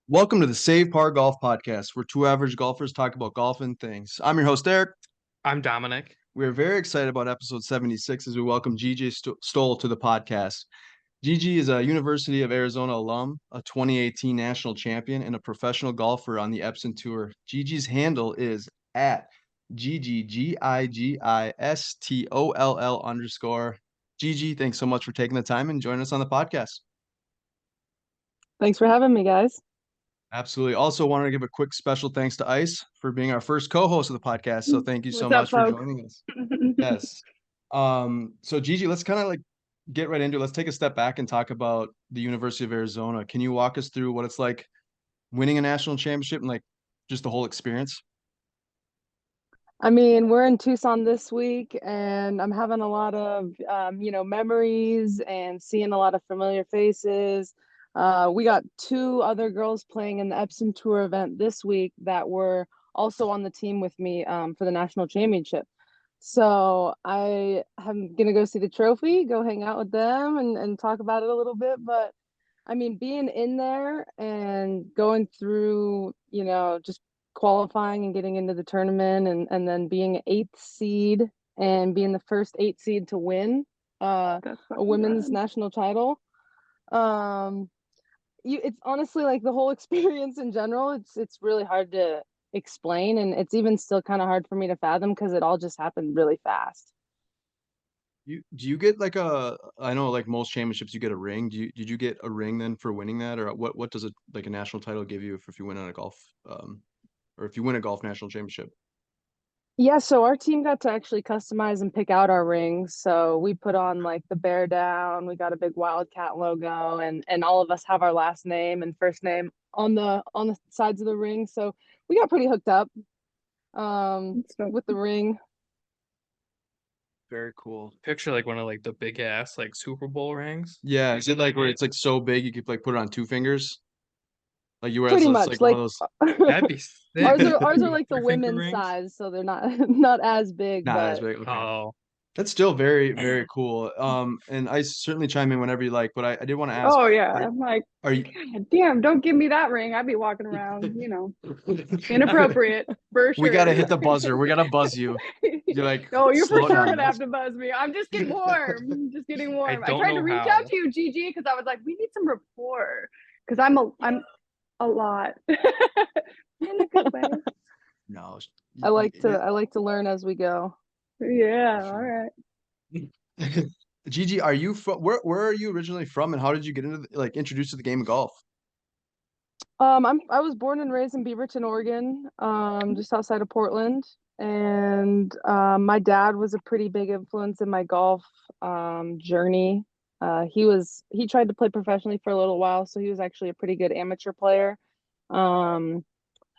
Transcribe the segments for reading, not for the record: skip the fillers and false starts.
Welcome to the Save Par Golf Podcast, where two average golfers talk about golf and things. I'm your host, Eric. I'm Dominic. We're very excited about episode 76 as we welcome Gigi Stoll to the podcast. Gigi is a University of Arizona alum, a 2018 national champion, and a professional golfer on the Epson Tour. Gigi's handle is at GGGIGISTOLL_. Gigi, thanks so much for taking the time and joining us on the podcast. Thanks for having me, guys. Absolutely. Also wanted to give a quick special thanks to Ice for being our first co-host of the podcast. So thank you so What's up, much for folks? joining us. Yes. So Gigi, let's kind of like get right into it. Let's take a step back and talk about the University of Arizona. Can you walk us through what it's like winning a national championship and like just the whole experience? I mean, we're in Tucson this week, and I'm having a lot of, memories and seeing a lot of familiar faces. We got two other girls playing in the Epson Tour event this week that were also on the team with me for the national championship. So I am gonna go see the trophy, go hang out with them, and talk about it a little bit. But I mean, being in there and going through, just qualifying and getting into the tournament and then being an eighth seed and being the first eighth seed to win a women's national title. It's honestly like the whole experience in general, it's really hard to explain, and it's even still kind of hard for me to fathom because it all just happened really fast. Do you get like I know like most championships you get a ring. Did you get a ring then for winning that, or what does it like a national title give you if you win on a golf or if you win a golf national championship? Yeah, so our team got to actually customize and pick out our rings. So we put on like the bear down, we got a big wildcat logo, and all of us have our last name and first name on the sides of the ring. So we got pretty hooked up with the ring. Very cool. Picture like one of like the big ass like Super Bowl rings. Yeah, is it like where it's like so big you could like put it on two fingers? Like you were Pretty it's much like one of like those. That'd be sick. ours are like the Your finger women's rings. size, so they're not as big, Not as but big. Okay. Oh, That's still very, very cool. And I certainly chime in whenever you like, but I did want to ask, Oh yeah. are I'm like, are you God damn, don't give me that ring. I'd be walking around, inappropriate for we sure. gotta hit the buzzer. We gotta buzz you. You're like, Oh, you're for slow sure down. gonna have to buzz me. I'm just getting warm. Just getting warm. I don't tried to know reach how. out to you, Gigi, because I was like, we need some rapport. Because I'm a lot. In a good way. No. I like to learn as we go. Yeah, Sure. all right. Gigi, are you from where are you originally from and how did you get into like introduced to the game of golf? I was born and raised in Beaverton, Oregon, just outside of Portland, and my dad was a pretty big influence in my golf journey. He tried to play professionally for a little while, so he was actually a pretty good amateur player, um,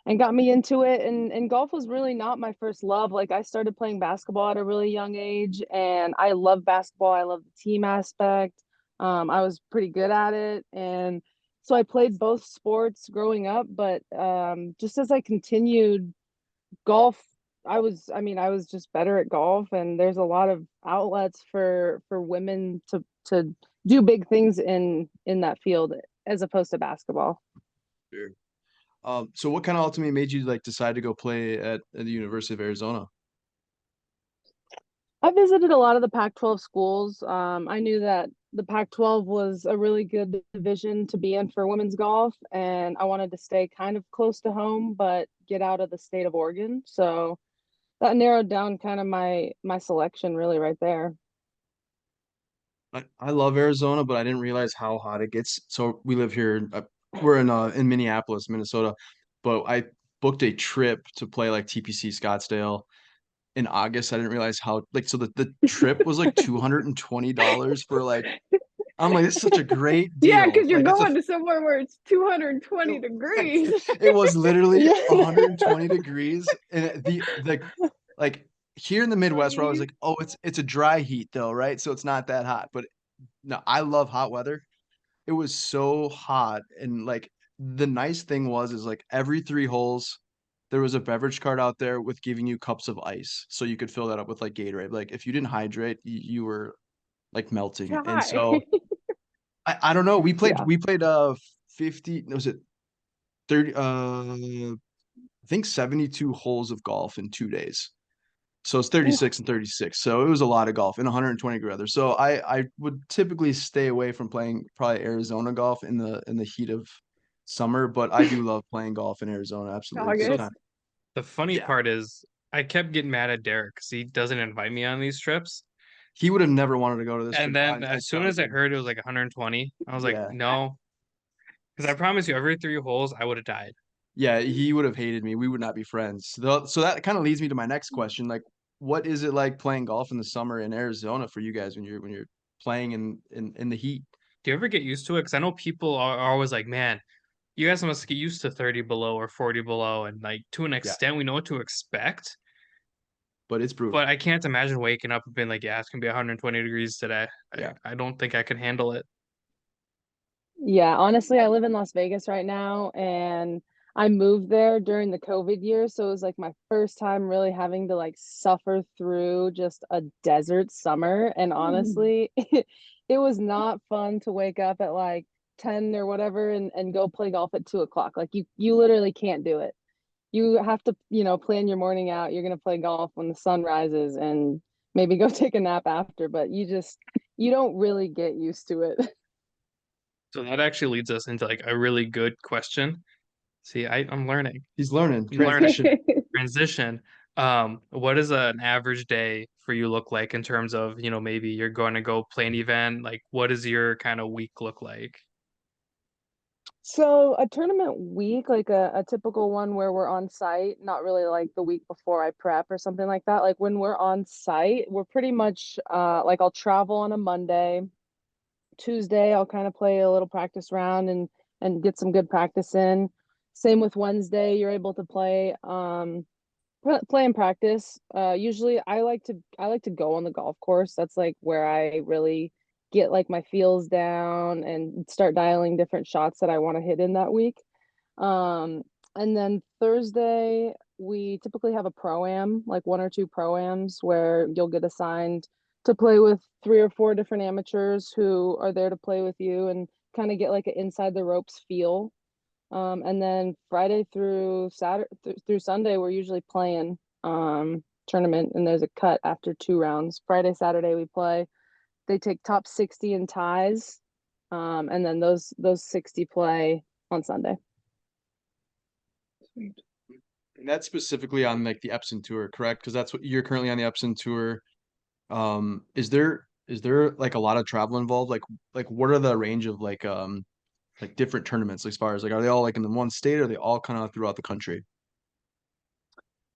and got me into it. And golf was really not my first love. Like I started playing basketball at a really young age, and I love basketball. I love the team aspect. I was pretty good at it, and so I played both sports growing up, but just as I continued golf, I was just better at golf, and there's a lot of outlets for women to do big things in that field as opposed to basketball. Sure. So what kind of ultimately made you like decide to go play at the University of Arizona? I visited a lot of the Pac-12 schools. I knew that the Pac-12 was a really good division to be in for women's golf, and I wanted to stay kind of close to home, but get out of the state of Oregon. So that narrowed down kind of my selection really right there. I love Arizona, but I didn't realize how hot it gets. So we live here. We're in Minneapolis, Minnesota, but I booked a trip to play like TPC Scottsdale in August. I didn't realize how like so the trip was like $220 for like I'm like, this is such a great Yeah, deal. because you're Like it's a going to somewhere where it's 220 degrees. it was literally Yeah. 120 degrees and the like here in the Midwest where I was Freeze. like, oh, it's a dry heat though, right? So it's not that hot. But no, I love hot weather. It was so hot and like the nice thing was is like every three holes there was a beverage cart out there with giving you cups of ice so you could fill that up with like Gatorade. Like if you didn't hydrate, you were like melting. And Hi. so I don't know. We played Yeah. we played 50 was it 30 I think 72 holes of golf in 2 days. So it's Oof. 36 and 36. So it was a lot of golf and 120 degree weather. So I would typically stay away from playing probably Arizona golf in the heat of summer, but I do love playing golf in Arizona. Absolutely. Good So August. time. the funny Yeah. part is I kept getting mad at Derek because he doesn't invite me on these trips. He would have never wanted to go to this And trip. then I as soon tell as I you. heard it was like 120, I was like, Yeah. no, because I promise you, every 3 holes I would have died. Yeah, he would have hated me. We would not be friends. So that kind of leads me to my next question. Like, what is it like playing golf in the summer in Arizona for you guys when you're playing in the heat? Do you ever get used to it? Because I know people are always like, man, you guys must get used to 30 below or 40 below. And like to an Yeah, extent, we know what to expect. but it's brutal. But I can't imagine waking up and being like, yeah, it's gonna be 120 degrees today. Yeah. I don't think I can handle it. Yeah, honestly, I live in Las Vegas right now, and I moved there during the COVID year, so it was like my first time really having to like suffer through just a desert summer. And honestly, it was not fun to wake up at like 10 or whatever and go play golf at 2 o'clock. Like you literally can't do it. You have to, plan your morning out. You're gonna play golf when the sun rises and maybe go take a nap after, but you don't really get used to it. So that actually leads us into like a really good question. See, I'm learning. He's learning I'm learning. transition. Transition. What does an average day for you look like in terms of, maybe you're going to go play an event? Like, what does your kind of week look like? So a tournament week, like a typical one where we're on site, not really like the week before I prep or something like that. Like when we're on site, we're pretty much like I'll travel on a Monday. Tuesday, I'll kind of play a little practice round and get some good practice in. Same with Wednesday, you're able to play and practice. Usually I like to go on the golf course. That's like where I really get like my feels down and start dialing different shots that I want to hit in that week. Um, and then Thursday, we typically have a pro-am, like one or two pro-ams where you'll get assigned to play with three or four different amateurs who are there to play with you and kind of get like an inside the ropes feel. And then Friday through Saturday through Sunday, we're usually playing tournament, and there's a cut after 2 rounds. Friday, Saturday we play. They take top 60 in ties, and then those 60 play on Sunday. And that's specifically on like the Epson Tour, correct? Because that's what you're currently on the Epson Tour. Is there like a lot of travel involved? Like what are the range of like different tournaments as far as like are they all like in the one state or are they all kind of throughout the country?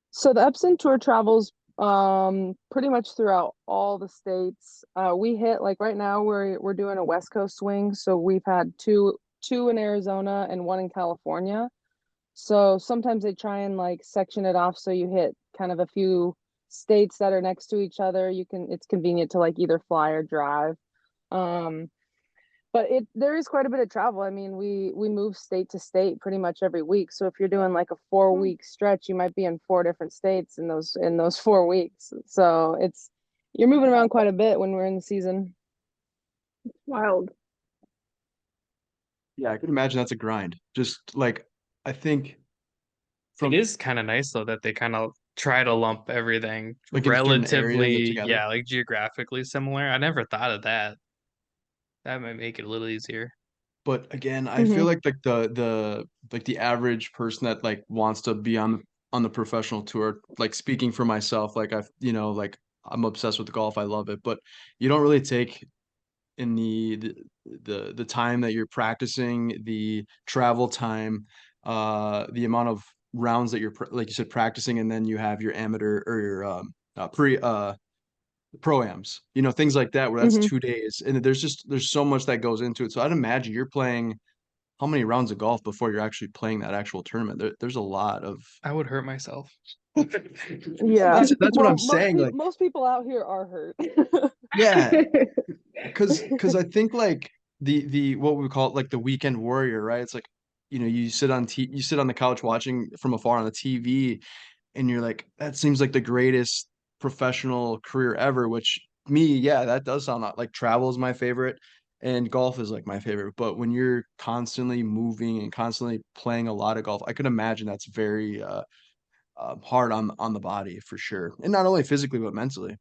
So the Epson tour travels pretty much throughout all the states. We hit like right now we're doing a West Coast swing, so we've had two in Arizona and one in California. So sometimes they try and like section it off so you hit kind of a few states that are next to each other. It's convenient to like either fly or drive. Um, but there is quite a bit of travel. I mean, we move state to state pretty much every week. So if you're doing like a 4 week stretch, you might be in four different states in those 4 weeks. So you're moving around quite a bit when we're in the season. Wild. Yeah, I can imagine that's a grind. Just like I think It from is kind of nice though that they kind of try to lump everything like in certain areas relatively, together. yeah, like geographically similar. I never thought of that. That might make it a little easier. But again, I feel Hmm. like the average person that like wants to be on the professional tour, like speaking for myself, like like I'm obsessed with golf. I love it, but you don't really take in the time that you're practicing, the travel time, the amount of rounds that like you said practicing, and then you have your amateur or your pre pro-ams, things like that where that's Hmm. 2 days and there's so much that goes into it. So I'd imagine you're playing how many rounds of golf before you're actually playing that actual tournament? There's a lot of I would hurt myself. Yeah. that's what Well, I'm saying. Like, most people out here are hurt. yeah, because I think like the what we call it like the weekend warrior, right? It's like you sit on the couch watching from afar on the TV, and you're like, that seems like the greatest professional career ever. Which me, yeah, that does sound like travel is my favorite, and golf is like my favorite. But when you're constantly moving and constantly playing a lot of golf, I could imagine that's very hard on the body for sure, and not only physically but mentally.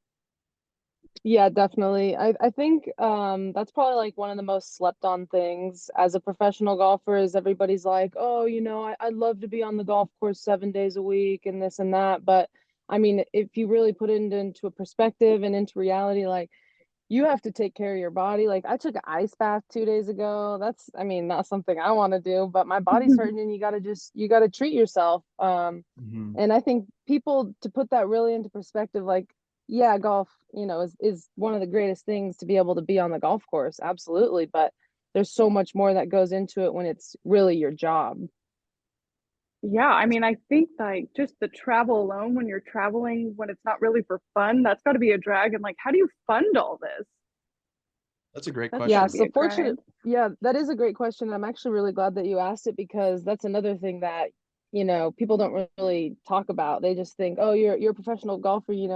Yeah, definitely. I think that's probably like one of the most slept on things as a professional golfer is everybody's like, oh, I'd love to be on the golf course 7 days a week and this and that. But I mean, if you really put it into a perspective and into reality, like you have to take care of your body. Like I took an ice bath 2 days ago. That's, I mean, not something I want to do, but my body's hurting and you gotta treat yourself. Hmm. And I think people to put that really into perspective, like, yeah, golf, is one of the greatest things to be able to be on the golf course. Absolutely. But there's so much more that goes into it when it's really your job. Yeah, I mean, I think like just the travel alone when you're traveling when it's not really for fun, that's got to be a drag. And like, how do you fund all this? That's a great That's Yeah, got to question. be so a fortunate. grind. Yeah, that is a great question. I'm actually really glad that you asked it because that's another thing that, people don't really talk about. They just think, oh, you're a professional golfer, you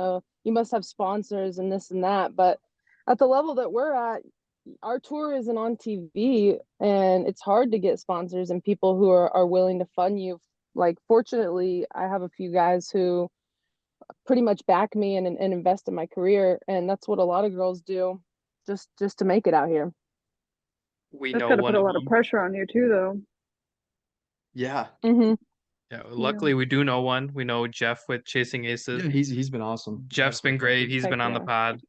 must have sponsors and this and that. But at the level that we're at, our tour isn't on TV and it's hard to get sponsors and people who are willing to fund you. Like, fortunately, I have a few guys who pretty much back me and invest in my career, and that's what a lot of girls do just to make it out here. We That's know got to put one a of lot of them. pressure on you too, though. Yeah, Mm-hmm. Yeah, Yeah. luckily we do know one. We know Jeff with Chasing yeah, Aces. he's been awesome. Jeff's been great. He's Heck been on the yeah. pod.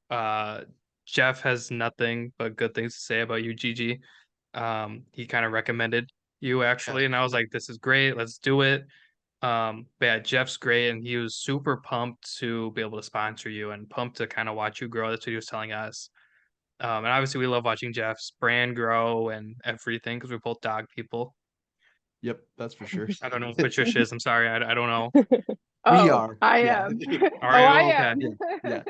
Uh, Jeff has nothing but good things to say about you, Gigi. He kind of recommended you actually, and I was like, "This is great. Let's do it." But yeah, Jeff's great, and he was super pumped to be able to sponsor you and pumped to kind of watch you grow. That's what he was telling us. And obviously, we love watching Jeff's brand grow and everything because we're both dog people. Yep, that's for sure. I don't know if Patricia is. I'm sorry, I don't know. We Oh, are. I Yeah. am. Are Oh, you I okay? am. Yeah.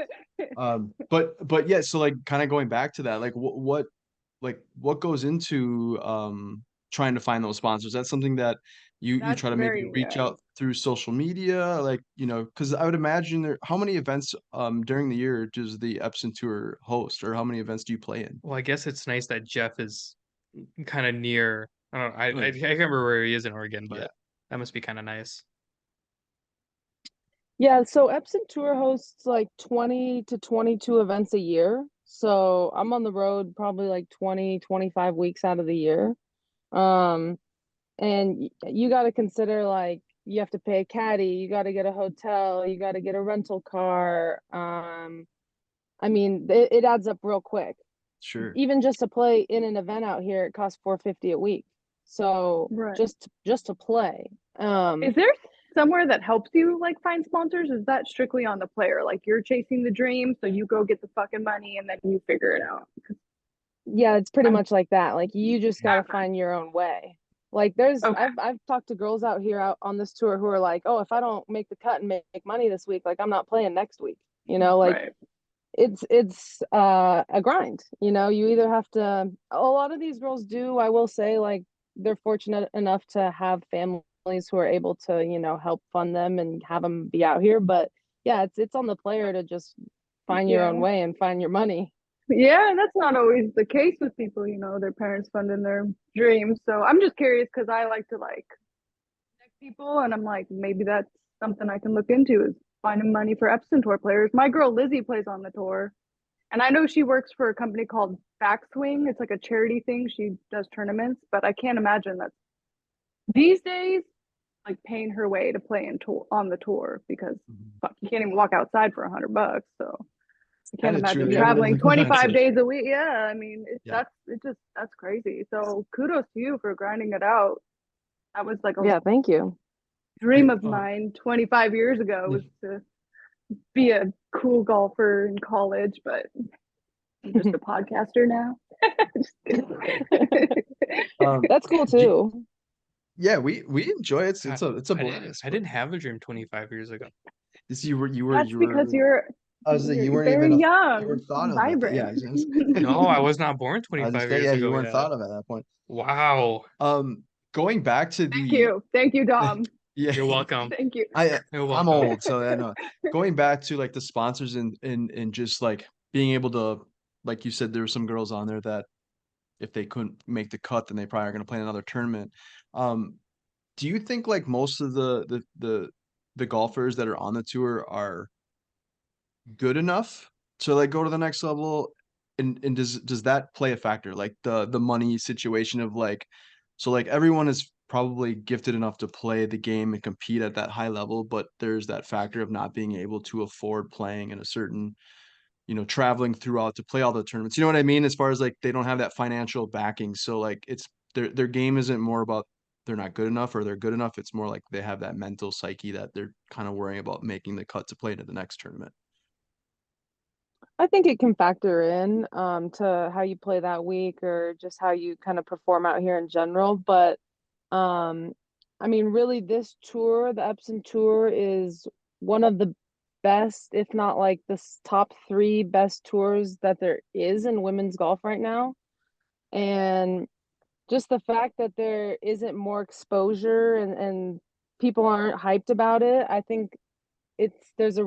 Yeah. But yeah, so like kind of going back to that, like what goes into trying to find those sponsors? That's something that you That's try to maybe very, reach out through social media, like, because I would imagine how many events during the year does the Epson Tour host, or how many events do you play in? Well, I guess it's nice that Jeff is kind of near. I don't know. I Like, can't remember where he is in Oregon, yeah, but that must be kind of nice. Yeah, so Epson Tour hosts like 20 to 22 events a year. So I'm on the road probably like 20, 25 weeks out of the year. Um, and you got to consider like you have to pay a caddy, you got to get a hotel, you got to get a rental car. I mean, it adds up real quick. sure. Even just to play in an event out here, it costs 450 a week. So right. just to play. Is there somewhere that helps you like find sponsors? Is that strictly on the player? Like you're chasing the dream, so you go get the fucking money and then you figure it out. Yeah, it's pretty I'm much like that. Like you just got to find your own way. Like okay. I've talked to girls out here out on this tour who are like, "Oh, if I don't make the cut and make money this week, like I'm not playing next week." Like Right. it's a grind. You either have to, a lot of these girls do, I will say, like they're fortunate enough to have families who are able to, help fund them and have them be out here, but yeah, it's on the player to just find your own Yeah. way and find your money. Yeah, and that's not always the case with people, their parents funding their dreams. So I'm just curious because I like to like connect people and I'm like, maybe that's something I can look into is finding money for Epson Tour players. My girl Lizzie plays on the tour. And I know she works for a company called Backswing. It's like a charity thing. She does tournaments, but I can't imagine that these days, like paying her way to play on the tour because Mhm. fuck, you can't even walk outside for $100. So I That can't is true. imagine Yeah, Yeah. traveling living 25 expensive. days a week. Yeah, I mean, Yeah. that's crazy. So kudos to you for grinding it out. That was like a Yeah, thank you. dream of mine 25 years ago Yeah. was to be a cool golfer in college, but I'm just a podcaster now. Just kidding. That's cool G- too. yeah, we enjoy it. It's God, a I didn't blast. I didn't have a dream 25 years ago. This you were That's because I was you're you weren't even very you young weren't thought and of at that. Yeah, vibrant. No, I was not born I was just 25 saying, years yeah, you ago weren't yet. thought of at that point. Wow. Going back to Thank you, Dom. yeah, You're welcome. Thank you. You're I'm welcome. old, so I know. Going back to like the sponsors and just like being able to, like you said, there were some girls on there that if they couldn't make the cut, then they probably are going to play in another tournament. Do you think like most of the golfers that are on the tour are good enough to like go to the next level? And does that play a factor? Like the money situation of like, so like everyone is probably gifted enough to play the game and compete at that high level, but there's that factor of not being able to afford playing in a certain, traveling throughout to play all the tournaments. You know what I mean? As far as like they don't have that financial backing. So like it's their game isn't more about they're not good enough or they're good enough. It's more like they have that mental psyche that they're kind of worrying about making the cut to play into the next tournament. I think it can factor in to how you play that week or just how you kind of perform out here in general. But um, I mean, really, this tour, the Epson Tour, is one of the best, if not like the top three best tours that there is in women's golf right now. And just the fact that there isn't more exposure and people aren't hyped about it, I think it's there's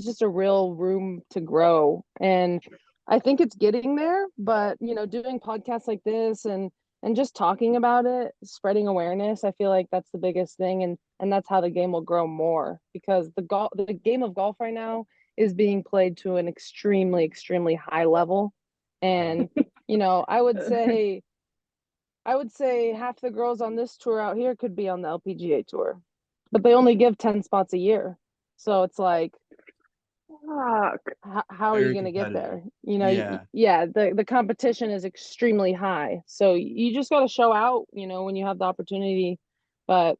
just a real room to grow. And I think it's getting there, but doing podcasts like this and just talking about it, spreading awareness, I feel like that's the biggest thing, and that's how the game will grow more, because the game of golf right now is being played to an extremely, extremely high level. And I would say half the girls on this tour out here could be on the LPGA tour, but they only give 10 spots a year. So it's like, Fuck. how are you Very going to get there? competitive. Yeah. Yeah, the competition is extremely high. So you just got to show out, when you have the opportunity. But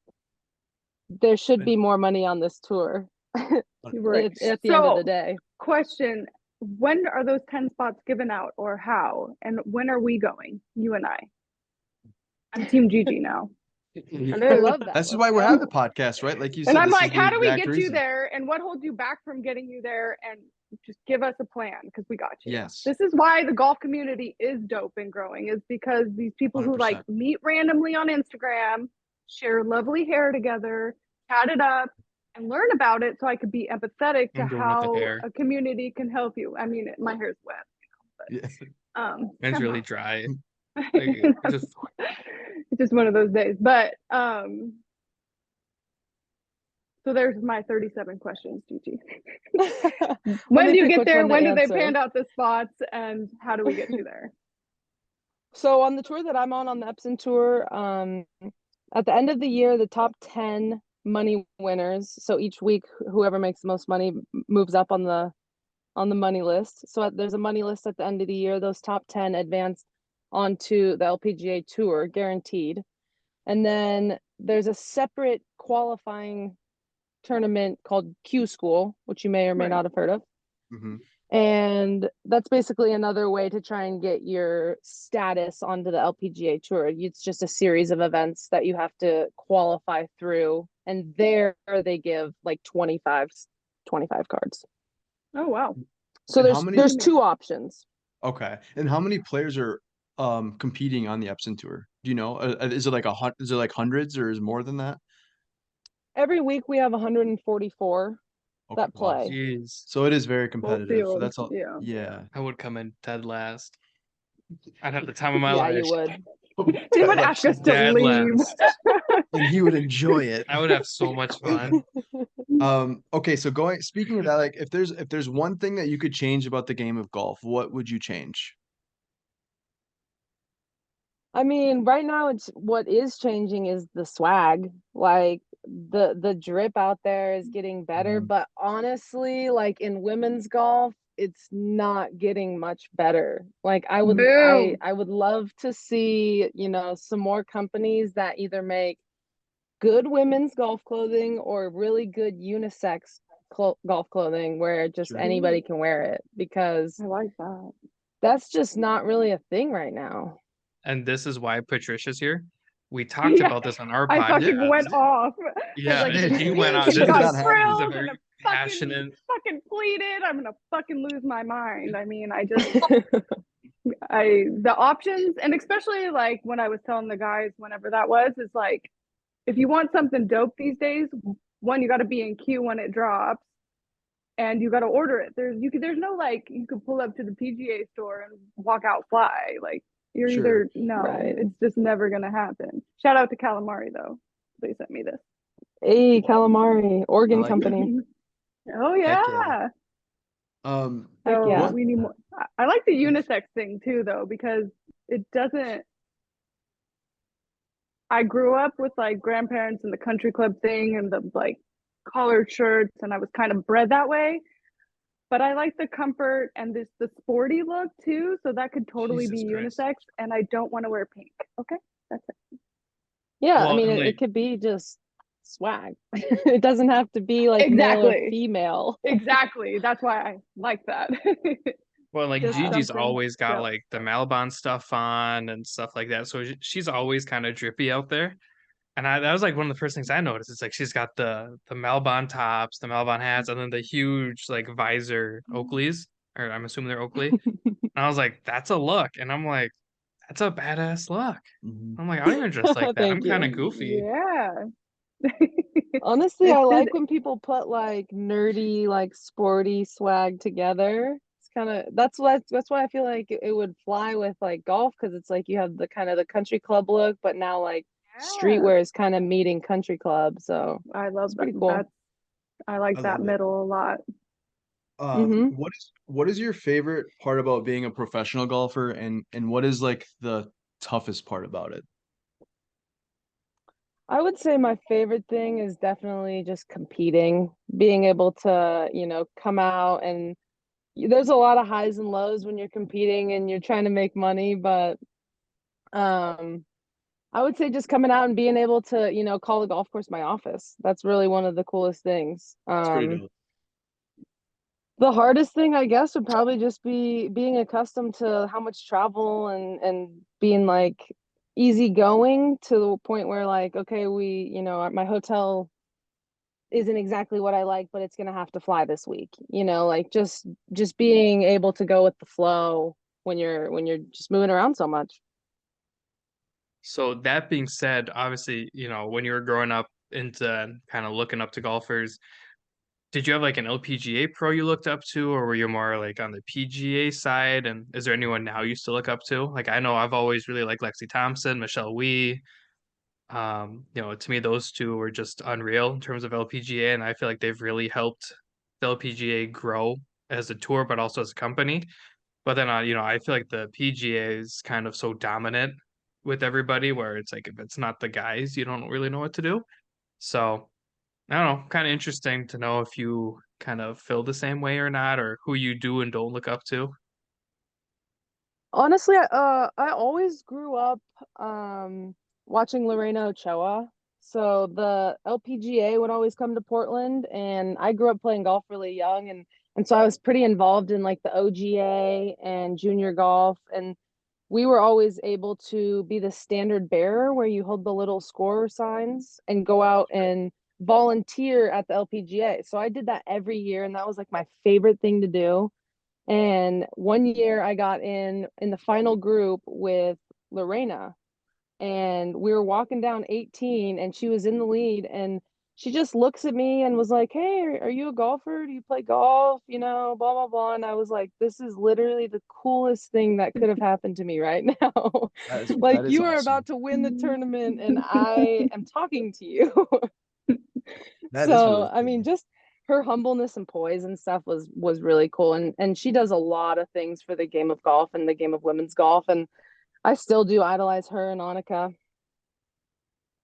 there should be more money on this tour Right. at the end of the day. Question, when are those 10 spots given out, or how? And when are we going? You and I. I'm Team Gigi now. I love that. This is why we're having the podcast, right? Like you And said, I'm this like, is the how do we exact get you reason. there? And what holds you back from getting you there? And just give us a plan, because we got you. Yes. This is why the golf community is dope and growing, is because these people who 100%. like meet randomly on Instagram, share lovely hair together, chat it up, and learn about it, so I could be empathetic to I'm going with the how hair. a community can help you. I mean, my hair's wet, Yeah. but Mine's really dry. it's just one of those days. But so there's my 37 questions, Gigi. When do you get there? When do they pan out the spots? And how do we get you there? So on the tour that I'm on the Epson Tour, at the end of the year, the top 10 money winners. So each week, whoever makes the most money moves up on the money list. So there's a money list at the end of the year. Those top 10 advance onto the LPGA Tour, guaranteed. And then there's a separate qualifying tournament called Q School, which you may or may not have heard of. Mm-hmm. And that's basically another way to try and get your status onto the LPGA Tour. It's just a series of events that you have to qualify through. And there they give like 25 cards. Oh, wow. So there's two options. Okay. And how many players are competing on the Epson Tour? Do you know? Is it like hundreds, or is more than that? Every week we have 144 Okay, that wow. play. Jeez. So it is very Full competitive. field. That's all. Yeah. Yeah. I would come in dead last. I'd have the time of my Yeah, life. you would. He would ask us to Dead leave. last. And he would enjoy it. I would have so much fun. Okay, so speaking of that, like if there's one thing that you could change about the game of golf, what would you change? I mean, right now what is changing is the swag. Like the drip out there is getting better, but honestly, like in women's golf, it's not getting much better. Like I would love to see, some more companies that either make good women's golf clothing or really good unisex golf clothing where just anybody can wear it, because I like that. that's just not really a thing right now. And this is why Patricia's here. We talked about this on our podcast. I fucking went off. Yeah, like, he went on. This This got is a thrilled very and passionate. fucking pleated. I'm gonna fucking lose my mind. I mean, the options, and especially like when I was telling the guys whenever that was, is like, if you want something dope these days, one, you got to be in queue when it drops, and you got to order it. There's no like you could pull up to the PGA store and walk out fly. Like, You're Sure. either no, Right. it's just never gonna happen. Shout out to Calamari though. They sent me this. Hey, calamari, I Oregon like that. company. Oh Heck yeah. yeah. Heck So yeah. What? we need more. I like the unisex thing too though, because it doesn't I grew up with like grandparents and the country club thing and the like collared shirts, and I was kind of bred that way. But I like the comfort and the sporty look too, so that could totally Jesus be Christ. unisex. And I don't want to wear pink. Okay, that's it. Yeah, I Well, mean, and it like, could be just swag. It doesn't have to be like male or Exactly, female. exactly. That's why I like that. Just Yeah. Gigi's something always got chill. like the Malbon stuff on and stuff like that. So she's always kind of drippy out there. And that was like one of the first things I noticed. It's like she's got the Malbon tops, the Malbon hats, and then the huge like visor Oakleys, or I'm assuming they're Oakley. And I was like, that's a look. And I'm like, that's a badass look. Mhm. I'm like, I don't even dress like that. I'm Thank kind you. of goofy. Yeah. Honestly, I It's just like when people put like nerdy, like sporty swag together. It's kind of that's why I feel like it would fly with like golf because it's like you have the kind of the country club look, but now like yeah. streetwear is kind of meeting country club, so I love it's that. pretty cool. That's I I like that love it. middle a lot. Mm-hmm. What is your favorite part about being a professional golfer, and what is like the toughest part about it? I would say my favorite thing is definitely just competing, being able to, come out and there's a lot of highs and lows when you're competing and you're trying to make money, but um I would say just coming out and being able to, call the golf course my office. That's really one of the coolest things. It's pretty dope. The hardest thing, I guess, would probably just be being accustomed to how much travel and being like easygoing to the point where like, okay, my hotel isn't exactly what I like, but it's gonna have to fly this week. Like just being able to go with the flow when you're just moving around so much. So that being said, obviously, when you were growing up into kind of looking up to golfers, did you have like an LPGA pro you looked up to, or were you more like on the PGA side? And is there anyone now you still look up to? Like I know I've always really liked Lexi Thompson, Michelle Wie. To me, those two were just unreal in terms of LPGA, and I feel like they've really helped the LPGA grow as a tour, but also as a company. But then, I feel like the PGA is kind of so dominant with everybody, where it's like if it's not the guys, you don't really know what to do. So I don't know, kind of interesting to know if you kind of feel the same way or not, or who you do and don't look up to. Honestly, I always grew up watching Lorena Ochoa. So the LPGA would always come to Portland, and I grew up playing golf really young, and so I was pretty involved in like the OGA and junior golf, and we were always able to be the standard bearer where you hold the little scorer signs and go out and volunteer at the LPGA. So I did that every year, and that was like my favorite thing to do. And one year I got in the final group with Lorena, and we were walking down 18 and she was in the lead, and she just looks at me and was like, "Hey, are you a golfer? Do you play golf? Blah blah blah." And I was like, "This is literally the coolest thing that could have happened to me right now." That is Like that is you are awesome. about to win the tournament and I am talking to you. That is So, really I cool. mean, just her humbleness and poise and stuff was really cool, and she does a lot of things for the game of golf and the game of women's golf, and I still do idolize her and Annika.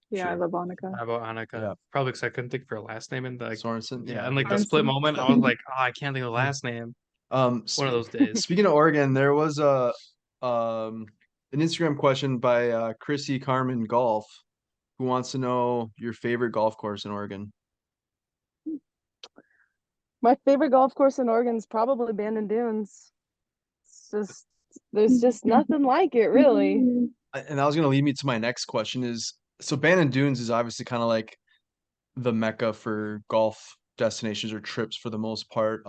Yeah, I Sure. love Annika. How about Annika? Yeah. Probably because I couldn't think of her last name, and like, Sorensen. yeah, Yeah. and like the split Arnson. moment, I was like, oh, I can't think of the last name. One of those days. Speaking of Oregon, there was a an Instagram question by Chrissy Carmen Golf who wants to know your favorite golf course in Oregon. My favorite golf course in Oregon is probably Bandon Dunes. It's just there's just nothing like it, really. And that was gonna lead me to my next question is so Bandon Dunes is obviously kind of like the mecca for golf destinations or trips for the most part.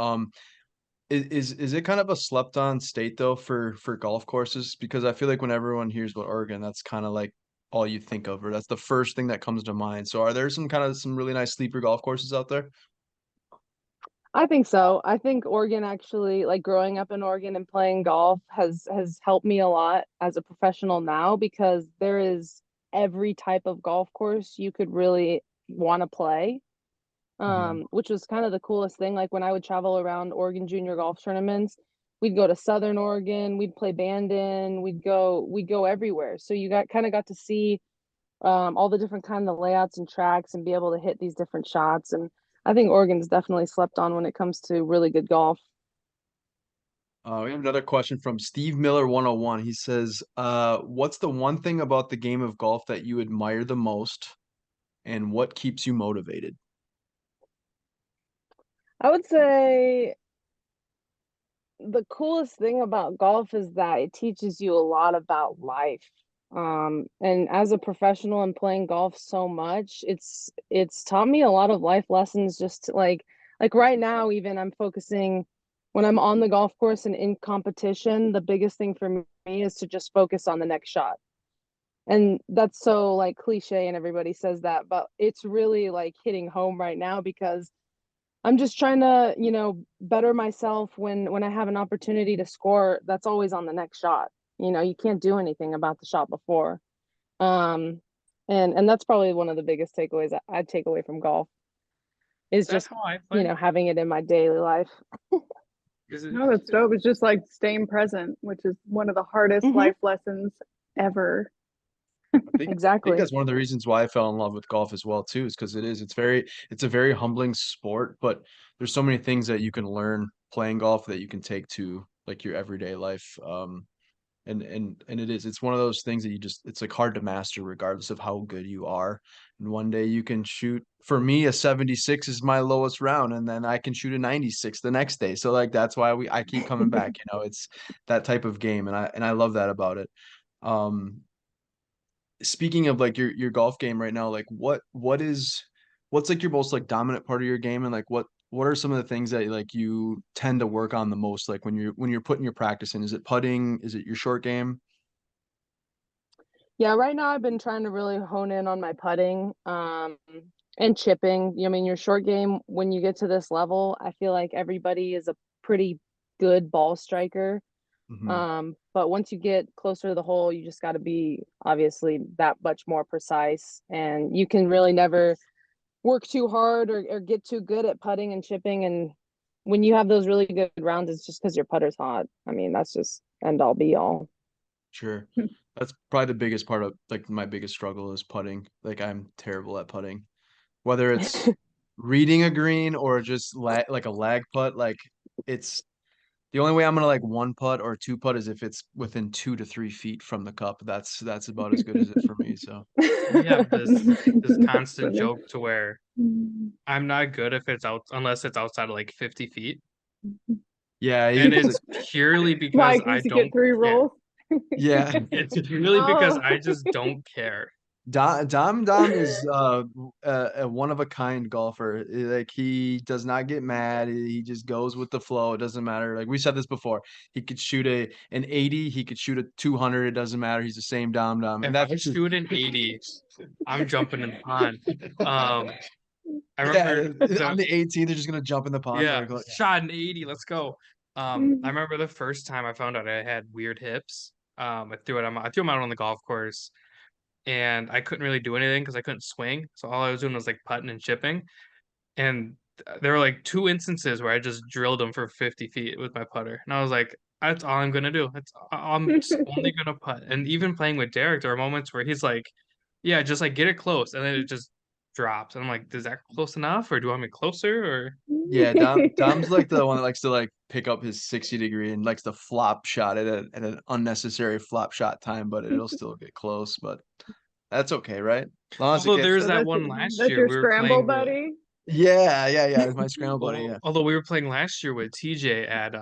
Is it kind of a slept on state though for golf courses? Because I feel like when everyone hears about Oregon, that's kind of like all you think of, or that's the first thing that comes to mind. So are there some really nice sleeper golf courses out there? I think so. I think Oregon actually, like growing up in Oregon and playing golf has helped me a lot as a professional now because there is every type of golf course you could really want to play. Hmm. Which was kind of the coolest thing. Like when I would travel around Oregon junior golf tournaments, we'd go to Southern Oregon, we'd play Bandon, we'd go everywhere. So you got to see all the different kind of layouts and tracks and be able to hit these different shots. And I think Oregon's definitely slept on when it comes to really good golf. We have another question from Steve Miller 101. He says, what's the one thing about the game of golf that you admire the most, and what keeps you motivated? I would say the coolest thing about golf is that it teaches you a lot about life. And as a professional and playing golf so much, it's taught me a lot of life lessons just to, like right now even I'm focusing when I'm on the golf course and in competition, the biggest thing for me is to just focus on the next shot. And that's so like cliche and everybody says that, but it's really like hitting home right now because I'm just trying to, better myself when I have an opportunity to score. That's always on the next shot. You can't do anything about the shot before. Um, and that's probably one of the biggest takeaways I'd take away from golf is That's just, how I play. having it in my daily life. Is it? No, that's dope. It's just like staying present, which is one of the hardest Hmm. life lessons ever. I think Exactly. that's one of the reasons why I fell in love with golf as well too, is because it's a very humbling sport, but there's so many things that you can learn playing golf that you can take to like your everyday life. And it's one of those things that it's like hard to master regardless of how good you are. And one day you can shoot, for me, a 76 is my lowest round, and then I can shoot a 96 the next day. So like that's why I keep coming back, it's that type of game, and I love that about it. Um, Speaking of like your golf game right now, like what's like your most like dominant part of your game, and like what are some of the things that like you tend to work on the most, like when you're putting your practice in? Is it putting? Is it your short game? Yeah, right now I've been trying to really hone in on my putting, and chipping. I mean, your short game, when you get to this level, I feel like everybody is a pretty good ball striker. Hmm. But once you get closer to the hole, you just got to be obviously that much more precise. And you can really never work too hard or get too good at putting and chipping. And when you have those really good rounds, it's just because your putter's hot. I mean, that's just end all be all. Sure. That's probably the biggest part of like my biggest struggle is putting. Like I'm terrible at putting. Whether it's reading a green or just like a lag putt, like it's the only way I'm gonna like one putt or two putt is if it's within 2 to 3 feet from the cup. That's about as good as it for me. So We have this That's constant funny. joke to where I'm not good if it's out unless it's outside of like 50 feet. yeah, And he's like, it's purely because Mike I needs to get don't 3 rolls. care. yeah. It's purely because Oh, I just don't care. Dom is a one of a kind golfer. Like he does not get mad. He just goes with the flow. It doesn't matter. Like we said this before. He could shoot an 80. He could shoot a 200. It doesn't matter. He's the same Dom. And If that's I just shoot an 80, I'm jumping in the pond. I yeah. remember On the the 18th, they're just gonna jump in the pond. yeah, Like shot an 80, let's go. I remember the first time I found out I had weird hips. I threw them out on the golf course and I couldn't really do anything because I couldn't swing. So all I was doing was like putting and chipping. And there were like two instances where I just drilled them for 50 feet with my putter. And I was like, that's all I'm gonna do. I'm just only gonna putt. And even playing with Derek, there are moments where he's like, yeah, just like get it close, and then it just drops. And I'm like, is that close enough? Or do I want me closer? Or yeah, Dom's like the one that likes to like pick up his 60 degree and likes to flop shot at an unnecessary flop shot time, but it'll still get close. But that's okay, right? As long as it although gets there's So that that's one last that's year your we were scramble playing with buddy. yeah. It's my scramble buddy. Yeah. although we were playing last year with TJ at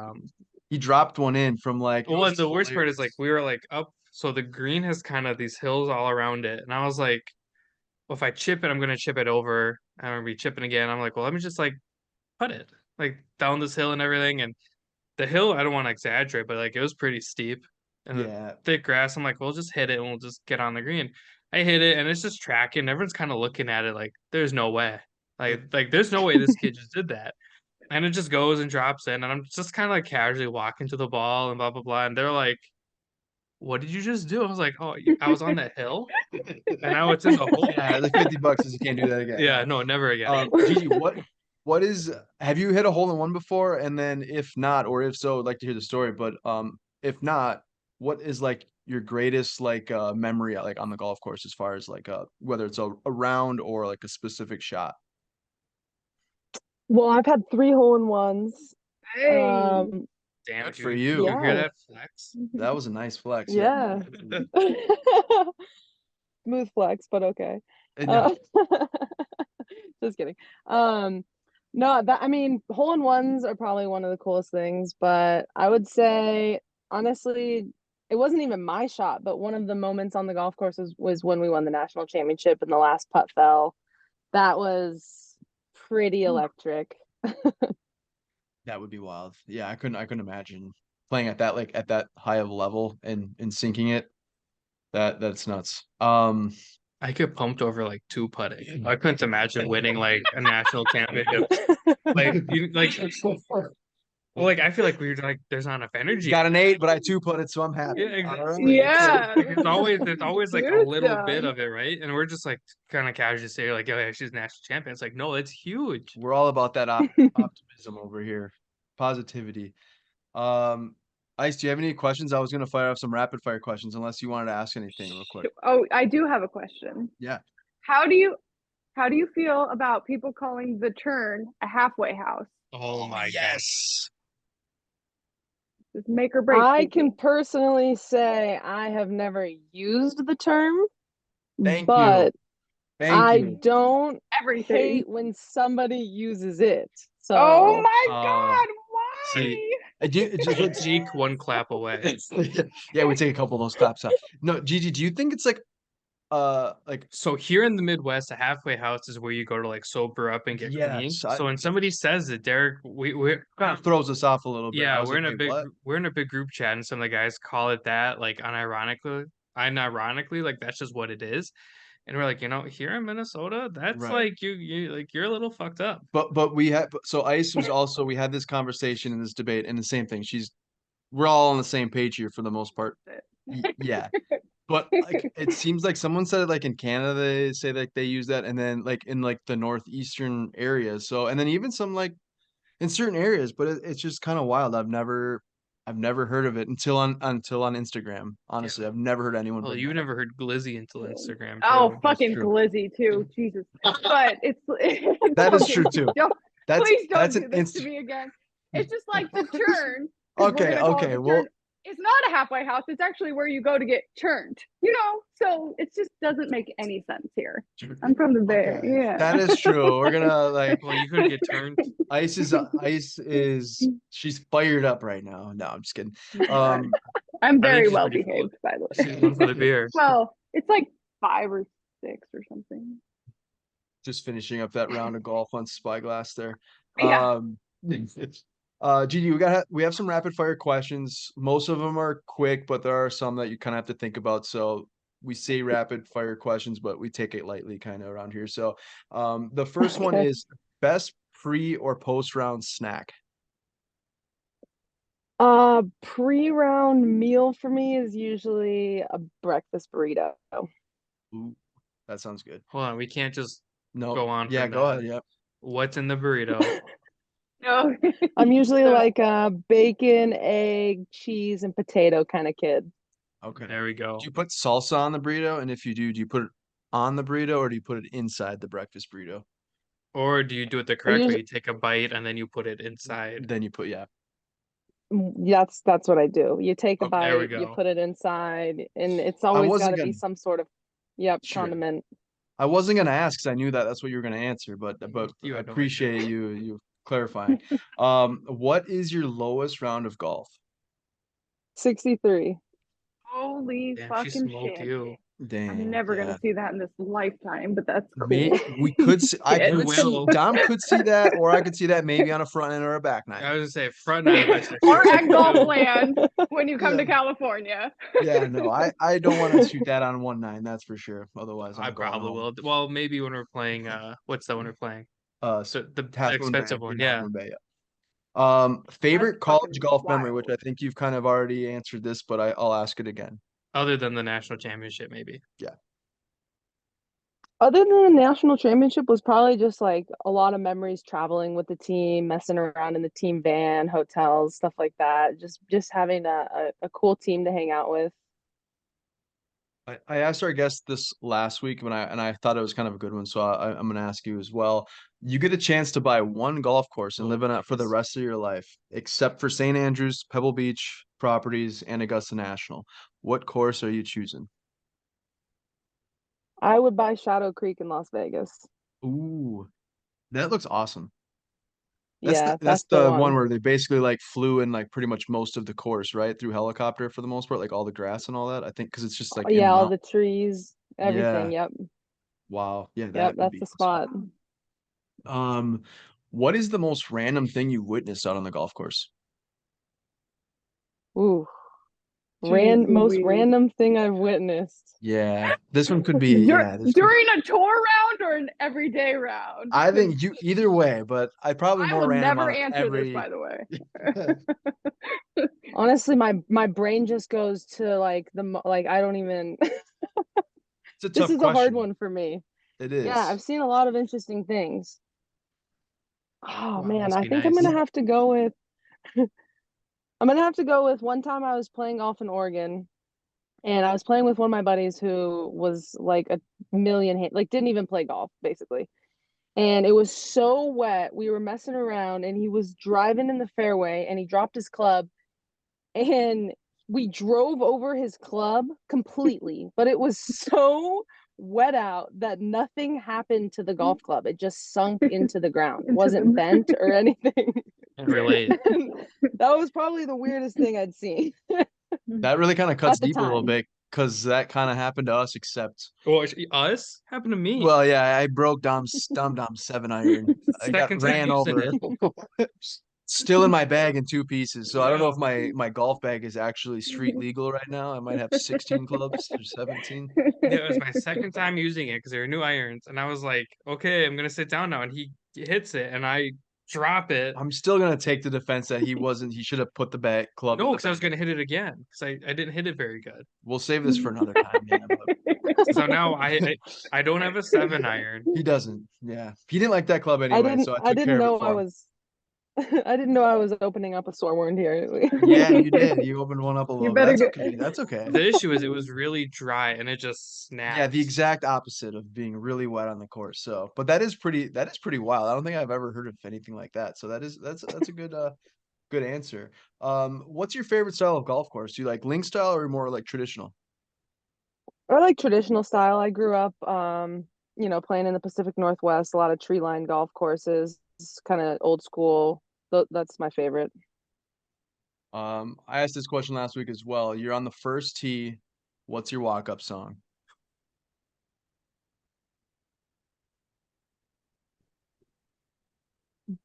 He dropped one in from like it well, was and the worst part is like hilarious. we were like up, so the green has kind of these hills all around it. And I was like, well, if I chip it, I'm gonna chip it over. I'm gonna be chipping again. I'm like, well, let me just like put it like down this hill and everything. And the hill, I don't want to exaggerate, but like it was pretty steep and the Yeah. thick grass. I'm like, we'll just hit it and we'll just get on the green. I hit it and it's just tracking. Everyone's kind of looking at it like, there's no way. Like there's no way this kid just did that. And it just goes and drops in, and I'm just kind of like casually walking to the ball and blah blah blah. And they're like, "What did you just do?" I was like, "Oh, I was on that hill, and now it's in the hole." Yeah, the $50 says you can't do that again. Yeah, no, never again. Gigi, what is have you hit a hole in one before? And then if not, or if so, I'd like to hear the story. But if not, what is like your greatest like memory like on the golf course as far as like whether it's a round or like a specific shot? Well, I've had 3 hole-in-ones. Hey. Damn, Good for did you. you hear Yeah. that flex? That was a nice flex. Yeah. Smooth flex, but okay. And yeah, Just kidding. No, that I mean, hole-in-ones are probably one of the coolest things, but I would say honestly, it wasn't even my shot, but one of the moments on the golf course was when we won the national championship and the last putt fell. That was pretty electric. that would be wild. Yeah, I couldn't imagine playing at that like at that high of a level and sinking it. That's nuts. I get pumped over like 2 putting. I couldn't imagine winning like a national championship. Like you like I feel like we're like there's not enough energy. Got an 8, but I 2-putted, so I'm happy. Yeah, exactly. All right. Yeah. Like, there's always like a Good little job. bit of it, right? And we're just like kind of casually say like, oh yeah, she's national champion. It's like, no, it's huge. We're all about that optimism over here. Positivity. Ice, do you have any questions? I was gonna fire off some rapid fire questions unless you wanted to ask anything real quick. Oh, I do have a question. Yeah. How do you feel about people calling the turn a halfway house? Oh my god. Yes. Just make or break. I people. can personally say I have never used the term, Thank but you. Thank I you. don't everything. hate when somebody uses it. So Oh my Oh. God! Why? See, just Cheek one clap away. yeah, we take a couple of those claps out. No, Gigi, do you think it's like So here in the Midwest, a halfway house is where you go to like sober up and get clean. yes, So when somebody says it, Derek, we're kind of throws us off a little bit. I yeah, was we're like, in a "Wait, big what?" we're in a big group chat, and some of the guys call it that, like unironically, like that's just what it is. And we're like, here in Minnesota, that's Right. like you like you're a little fucked up. But we had so Ice was also we had this conversation in this debate and the same thing. We're all on the same page here for the most part. Yeah. But like it seems like someone said it like in Canada they say like they use that and then like in like the northeastern areas. So and then even some like in certain areas, but it's just kind of wild. I've never heard of it until on Instagram. Honestly, I've never heard anyone Well, bring you've that up. never heard Glizzy until Instagram, Oh, too. fucking true. glizzy too. Jesus. But it's That is okay, true too. please don't that's do an this to inst- me again. It's just like the turn. 'Cause we're Okay, gonna call it okay. the Well, turn. It's not a halfway house. It's actually where you go to get turned. So it just doesn't make any sense here. I'm from the Bay. okay, Yeah. that is true. We're gonna like Well, you could get turned. Ice is she's fired up right now. No, I'm just kidding. I'm I think very she's well pretty cool. behaved, by the She's way. one for the beer. Well, it's like 5 or 6 or something. Just finishing up that round of golf on Spyglass there. Yeah. Gigi, we have some rapid fire questions. Most of them are quick, but there are some that you kind of have to think about. So we say rapid fire questions, but we take it lightly kind of around here. So the first one Okay. is best pre or post round snack. Pre-round meal for me is usually a breakfast burrito. Ooh, that sounds good. Hold on, we can't just No, go on. yeah, from go that. ahead. Yeah. What's in the burrito? No. I'm usually So- like a bacon, egg, cheese, and potato kind of kid. Okay. There we go. Do you put salsa on the burrito? And if you do you put it on the burrito or do you put it inside the breakfast burrito? Or do you do it the correct way? usually- You take a bite and then you put it inside. Then you put yeah. That's what I do. You take a Okay, there we bite, you go. put it inside, and it's always got wasn't to be gonna- some sort of Sure. condiment. I wasn't gonna ask because I knew that's what you were gonna answer, but You I had no idea. appreciate you clarifying. What is your lowest round of golf? 63. Holy Damn, she fucking smoked shit. you. Dang, I'm never yeah. gonna see that in this lifetime, but that's cool. We could see, I Yeah, could see, will. Dom could see that, or I could see that maybe on a front end or a back nine. I was gonna say front nine. Or at golf land when you come to Yeah. California. Yeah, no, I don't want to shoot that on 1-9, that's for sure. Otherwise, I I'm going probably home. will. Well, maybe when we're playing. What's that one we're playing? So So the Half Moon Bay, expensive one. Green Half Yeah. Moon Bay, yeah. Favorite That's fucking college golf memory, which I wild. think you've kind of already answered this, but I'll ask it again. Other than the national championship, maybe. Yeah. Other than the national championship was probably just like a lot of memories traveling with the team, messing around in the team van, hotels, stuff like that. Just having a cool team to hang out with. I asked our guest this last week and I thought it was kind of a good one, so I'm going to ask you as well. You get a chance to buy one golf course and live in it for the rest of your life, except for St. Andrews, Pebble Beach properties, and Augusta National. What course are you choosing? I would buy Shadow Creek in Las Vegas. Ooh, that looks awesome. Yeah, That's that's the the one one. where they basically like flew in like pretty much most of the course, right? Through helicopter for the most part, like all the grass and all that. I think because it's just like in Yeah, the all mountain. the trees, everything. Yeah. Yep. Wow. Yeah, Yep, that would that's be the awesome. spot. Um, what is the most random thing you witnessed out on the golf course? Ooh. Jeez Most Louise. random thing I've witnessed. Yeah, this one could be, yeah, this could, During a tour round or an everyday round? I Because think you either way, but I probably I more will random never on answer this, every. by the way. Honestly, my brain just goes to like like I don't even It's a this tough is a hard question. one for me. It Yeah, is. I've seen a lot of interesting things. Oh Wow, man, must I be think I'm nice. gonna have to go with one time I was playing golf in Oregon and I was playing with one of my buddies who was like a million like didn't even play golf basically. And it was so wet. We were messing around and he was driving in the fairway and he dropped his club and we drove over his club completely, but it was so wet out that nothing happened to the golf club. It just sunk into the ground. It Into wasn't them. bent or anything. And relate. And that was probably the weirdest thing I'd seen That really kind of cuts at the deep a little time. bit because that kind of happened to us, except, Well, actually, us happened to me. well, yeah, I broke down, stumped on 7 iron. I got Second time ran using over. it. Still in my bag in two pieces. So I don't know if my golf bag is actually street legal right now. I might have 16 clubs or 17. Yeah, it was my second time using it because they were new irons, and I was like, okay, I'm gonna sit down now, and he hits it, and I drop it. I'm still gonna take the defense that he should have put the bag club in No, the because I was bag. gonna hit it again because I didn't hit it very good. We'll save this for another time, yeah, but So now I don't have a 7 iron. he doesn't. Yeah. He didn't like that club anyway, so I I took didn't care of it know I for him. was I didn't know I was opening up a sore wound here. Yeah, you did. You opened one up a You little bit. better That's get. okay. That's okay. The issue is it was really dry and it just Yeah, the snaps. exact opposite of being really wet on the course. So, but that is pretty wild. I don't think I've ever heard of anything like that. So that's a good answer. What's your favorite style of golf course? Do you like link style or more like traditional? I like traditional style. I grew up playing in the Pacific Northwest, a lot of tree-lined golf courses. It's kind of old school. That's my favorite. I asked this question last week as well. You're on the first tee. What's your walk-up song?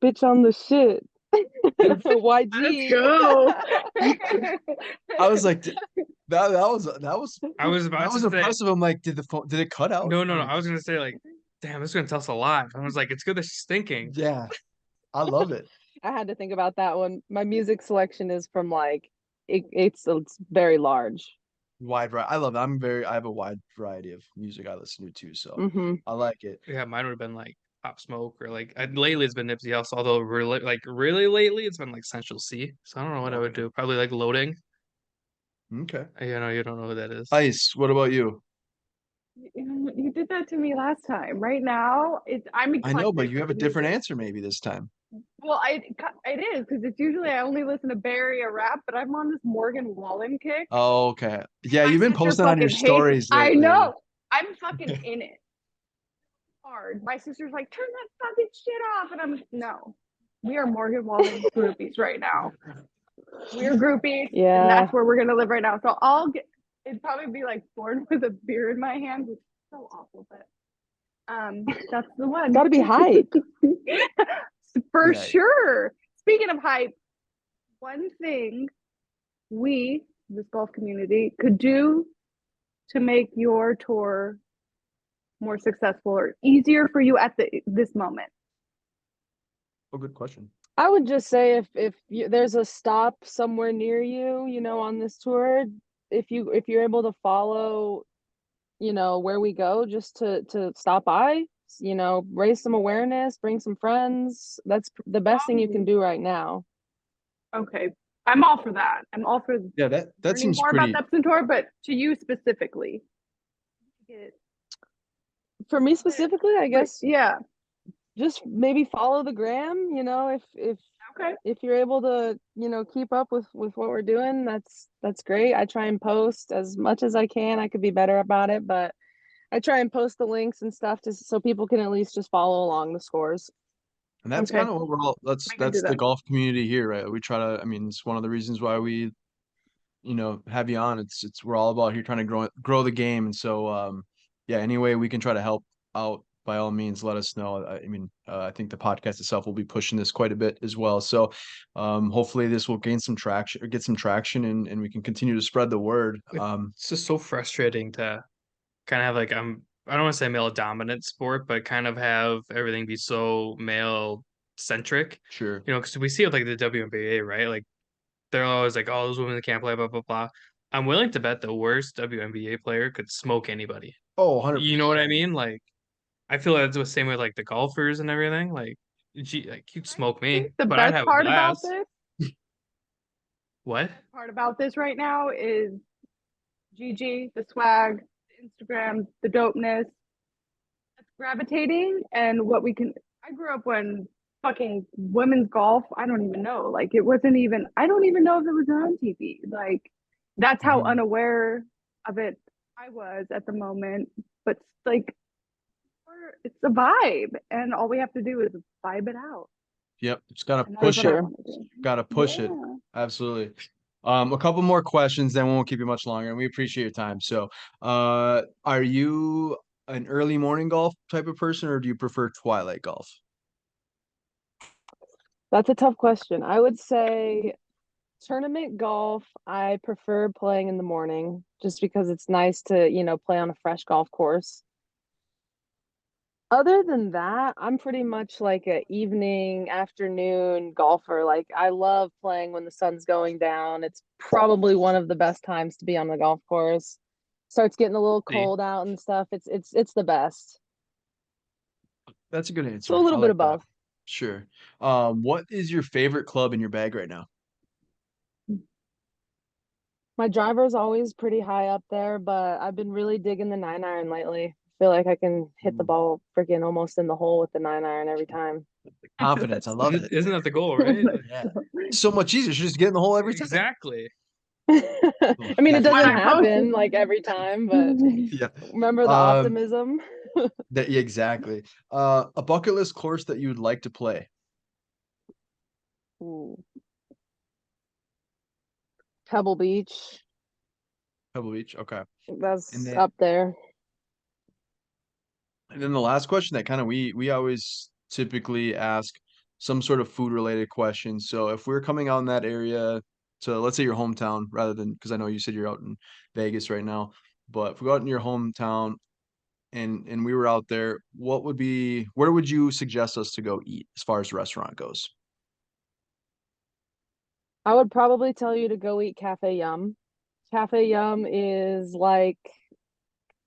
Bitch on the shit. Let's YG. go. I was like, that was I was that about to was say impressive. I'm like, did it cut out? no, no, no. Like, I was gonna say like, damn, this is gonna tell us a lot. I was like, it's good that she's thinking. yeah, I love it. I had to think about that one. My music selection is from like it's very large. Wide variety. I love it. I have a wide variety of music I listen to too, so Hmm. I like it. Yeah, mine would have been like Pop Smoke or like lately it's been Nipsey Hussle. Although really lately it's been like Central C. So I don't know what I would Okay. do. Probably like Loading. Okay. You don't know who that is. Ice, what about you? You did that to me last time. Right now, I'm I know, but eclectic you have with a different music. answer maybe this time. Well, it is because it's usually I only listen to Bay Area rap, but I'm on this Morgan Wallen kick. Oh, okay. Yeah, My you've been sister posting on your fucking hates. stories I lately. know. I'm fucking in it hard. My sister's like, turn that fucking shit off, and I'm no. We are Morgan Wallen groupies right now. We're groupies, and Yeah, that's where we're gonna live right now. So it'd probably be like born with a beer in my hand, which is so awful, but that's the one. gotta be hype. For Yeah. sure. Speaking of hype, one thing we, this golf community, could do to make your tour more successful or easier for you at this moment? Oh, good question. I would just say there's a stop somewhere near you, on this tour, if you're able to follow, where we go, just to stop by, raise some awareness, bring some friends. That's the best thing you can Oh, do right now. okay. I'm all for that. I'm all for Yeah, that learning seems more about pretty. the Epson Tour, but to you specifically. For me specifically, I guess Yeah. just maybe follow the gram, Okay. if you're able to, keep up with what we're doing, that's great. I try and post as much as I can. I could be better about it, but I try and post the links and stuff just so people can at least just follow along the scores. And that's Okay. kind of what we're all We can do that's the that. golf community here, right? We try to, I mean, it's one of the reasons why we, have you on. It's we're all about here trying to grow the game. And so yeah, any way we can try to help out, by all means, let us know. I mean, I think the podcast itself will be pushing this quite a bit as well. So hopefully this will gain some traction or get some traction, and we can continue to spread the word. It's just so frustrating to kind of have like I don't want to say male dominant sport, but kind of have everything be so male centric. Sure. Because we see it like the WNBA, right? Like they're always like, "Oh, those women can't play," blah blah blah. I'm willing to bet the worst WNBA player could smoke anybody. Oh, You know what I 100%. mean? Like I feel like it's the same with like the golfers and everything. Like, you'd I smoke think me, the but I'd best have a part about blast. this, What? right now is Gigi, the swag, the Instagram, the dopeness that's gravitating, and what we can. I grew up when fucking women's golf. I don't even know. Like it wasn't even. I don't even know if it was on TV. Like that's how Mhm. unaware of it I was at the moment. But like, it's a vibe, and all we have to do is vibe it out. Yep, just gotta And For that's push what I it. sure. want to do. Gotta push it. Yeah. Absolutely. A couple more questions, then we won't keep you much longer, and we appreciate your time. So, are you an early morning golf type of person, or do you prefer twilight golf? That's a tough question. I would say tournament golf, I prefer playing in the morning just because it's nice to, play on a fresh golf course. Other than that, I'm pretty much like a evening, afternoon golfer. Like I love playing when the sun's going down. It's probably one of the best times to be on the golf course. Starts getting a little See, cold out and stuff. It's the best. That's a good So a answer. I little bit like of that. both. Sure. What is your favorite club in your bag right now? My driver's always pretty high up there, but I've been really digging the 9-iron lately. Feel like I can hit the Ooh, ball freaking almost in the hole with the 9-iron every time. confidence. I love it. isn't that the goal, right? Like, Yeah. So much easier. Should just get in the hole every time. exactly. Oh, I mean, it that's When doesn't I funny. happen posted. like every time, but Yeah. remember the Um, optimism. yeah, exactly. A bucket list course that you would like to play. Ooh, Pebble Beach, Pebble Beach. Okay. And that's then up there. And then the last question that kind of we always typically ask some sort of food related question. So if we're coming out in that area to, let's say, your hometown, rather than, because I know you said you're out in Vegas right now, but if we go out in your hometown and we were out there, where would you suggest us to go eat as far as the restaurant goes? I would probably tell you to go eat Cafe Yum. Cafe Yum is like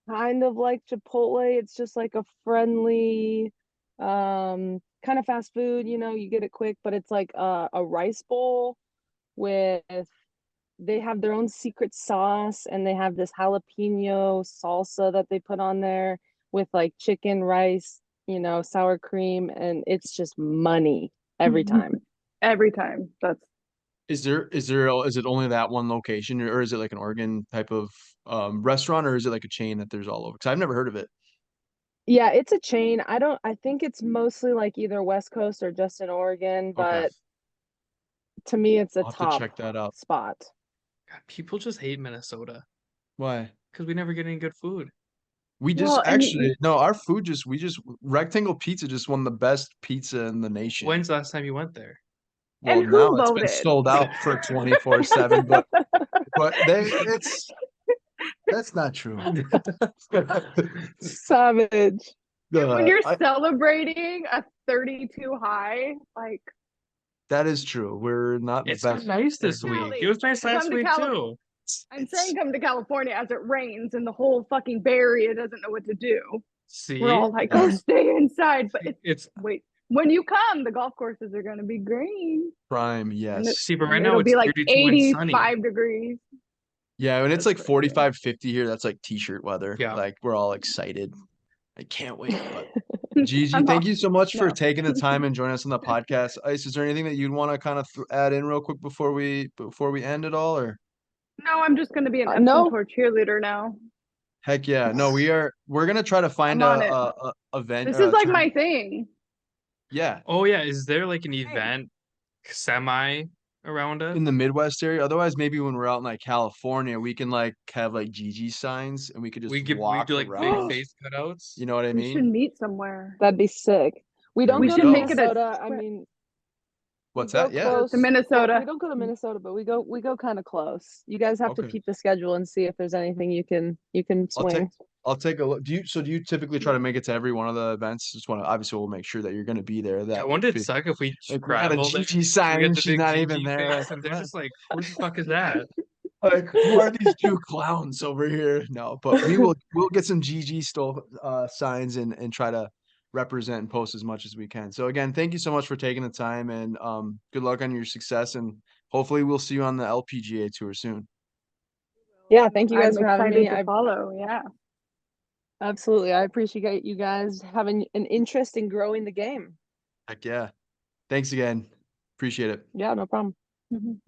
kind of like Chipotle. It's just like a friendly, kind of fast food, you get it quick, but it's like a rice bowl with they have their own secret sauce and they have this jalapeno salsa that they put on there with like chicken, rice, sour cream, and it's just money every time. Every time. That's Is it only that one location, or is it like an Oregon type of restaurant, or is it like a chain that there's all over? Because I've never heard of it. Yeah, it's a chain. I think it's mostly like either West Coast or just in Oregon, Okay. but to me it's a I'll have to top check that out. spot. God, people just hate Minnesota Why? because we never get any good food. We just well, and actually no, our food just we just Rectangle Pizza just won the best pizza in the nation. When's the last time you went there? Well, who now it's been voted? sold out for 24/7, but that's not true. Savage. And when you're I celebrating a 32 high, like That is true. We're not the It's been best. nice this Cali. week. It was nice Come last to week Cali- too. I'm saying come to California as it rains and the whole fucking Bay Area doesn't know what to do. See, We're all like, Yeah. oh, stay inside. But it's wait, when you come, the golf courses are going to be green. Prime, And yes. see, but and right now it'll it's be like 32 and sunny. 85 degrees. Yeah, when it's That's like crazy. 45, 50 here, that's like t-shirt weather. Yeah. Like we're all excited. I can't wait. But Gigi, I'm thank off. you so much for No. taking the time and joining us on the podcast. Ice, is there anything that you'd want to kind of add in real quick before we end it all, or? No, I'm just going to be an Epson No. Tour cheerleader now. Heck yeah. No, we're gonna try to find I'm on a event. This is like turn- my thing. Yeah, Oh yeah, is there like an event semi around it? in the Midwest area. Otherwise, maybe when we're out in like California, we can like have like Gigi signs and we could just We walk do like around. big face cutouts. You know what I We should mean? meet somewhere. That'd be sick. We There don't we go should to make it a Minnesota. I trip. mean, What's we go that? Yeah. close. To Minnesota. Well, we don't go to Minnesota, but we go kind of close. You guys have to Okay. keep the schedule and see if there's anything you can I'll take swing. I'll take a look. Do you typically try to make it to every one of the events? Just want to obviously we'll make sure that you're gonna be there. Yeah, That wouldn't it be- suck if we like we got a traveled and Gigi we sign get and the she's big not Gigi even there. face and they're just like, who the fuck is that? Like, who are these two clowns over here? No, but we'll get some Gigi Stoll signs and try to represent and post as much as we can. So again, thank you so much for taking the time and good luck on your success and hopefully we'll see you on the LPGA tour soon. Yeah, thank you guys I'm for having excited me. to follow. Yeah. Absolutely. I appreciate you guys having an interest in growing the game. Heck yeah. Thanks again. Appreciate it. Yeah, no problem. Mhm.